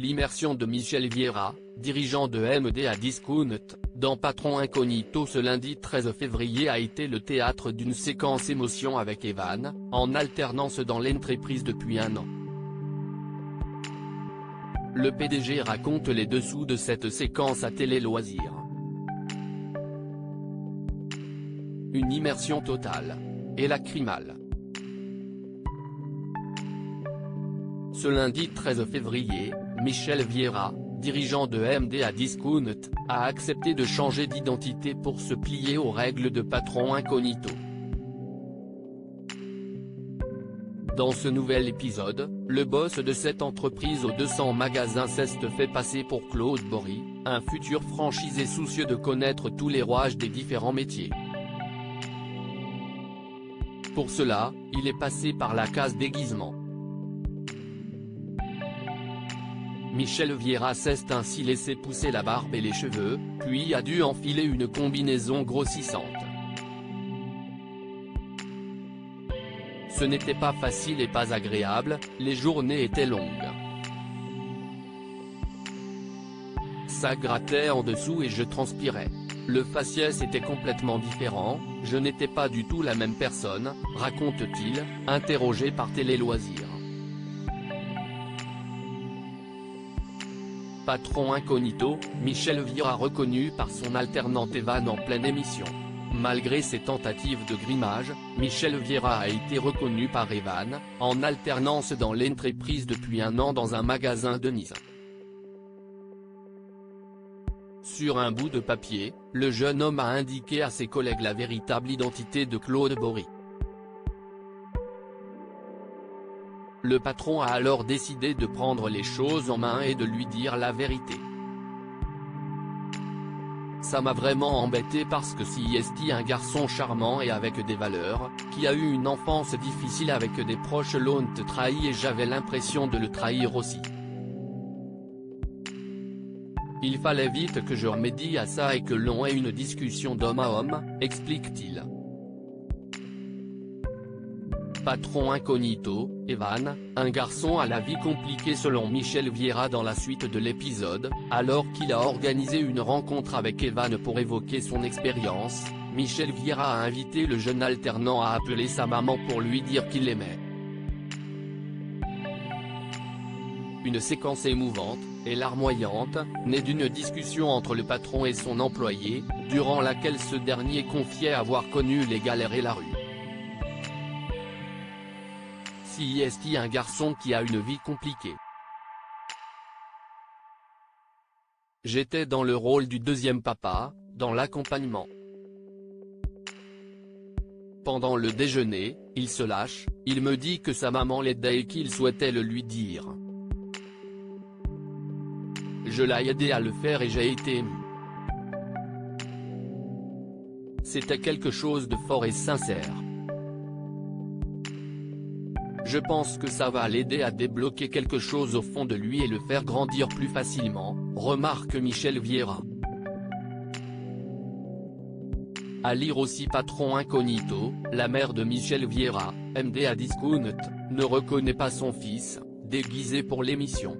L'immersion de Michel Vieira, dirigeant de MD à Discount, dans Patron Incognito ce lundi 13 février a été le théâtre d'une séquence émotion avec Evan, en alternance dans l'entreprise depuis un an. Le PDG raconte les dessous de cette séquence à Télé Loisirs. Une immersion totale. Et lacrymale. Ce lundi 13 février, Michel Vieira, dirigeant de MD à Discount, a accepté de changer d'identité pour se plier aux règles de Patron Incognito. Dans ce nouvel épisode, le boss de cette entreprise aux 200 magasins s'est fait passer pour Claude Bory, un futur franchisé soucieux de connaître tous les rouages des différents métiers. Pour cela, il est passé par la case déguisement. Michel Vieira s'est ainsi laissé pousser la barbe et les cheveux, puis a dû enfiler une combinaison grossissante. Ce n'était pas facile et pas agréable, les journées étaient longues. Ça grattait en dessous et je transpirais. Le faciès était complètement différent, je n'étais pas du tout la même personne, raconte-t-il, interrogé par Télé Loisirs. Patron Incognito, Michel Vieira reconnu par son alternante Evan en pleine émission. Malgré ses tentatives de grimage, Michel Vieira a été reconnu par Evan, en alternance dans l'entreprise depuis un an dans un magasin de Nice. Sur un bout de papier, le jeune homme a indiqué à ses collègues la véritable identité de Claude Bory. Le patron a alors décidé de prendre les choses en main et de lui dire la vérité. Ça m'a vraiment embêté parce que si est un garçon charmant et avec des valeurs, qui a eu une enfance difficile avec des proches l'ont trahi et j'avais l'impression de le trahir aussi. Il fallait vite que je remédie à ça et que l'on ait une discussion d'homme à homme, explique-t-il. Patron Incognito, Evan, un garçon à la vie compliquée selon Michel Vieira dans la suite de l'épisode, alors qu'il a organisé une rencontre avec Evan pour évoquer son expérience, Michel Vieira a invité le jeune alternant à appeler sa maman pour lui dire qu'il l'aimait. Une séquence émouvante, et larmoyante, née d'une discussion entre le patron et son employé, durant laquelle ce dernier confiait avoir connu les galères et la rue. Si est un garçon qui a une vie compliquée. J'étais dans le rôle du deuxième papa, dans l'accompagnement. Pendant le déjeuner, il se lâche, il me dit que sa maman l'aidait et qu'il souhaitait le lui dire. Je l'ai aidé à le faire et j'ai été ému. C'était quelque chose de fort et sincère. Je pense que ça va l'aider à débloquer quelque chose au fond de lui et le faire grandir plus facilement, remarque Michel Vieira. À lire aussi Patron Incognito, la mère de Michel Vieira, MD à Discount, ne reconnaît pas son fils, déguisé pour l'émission.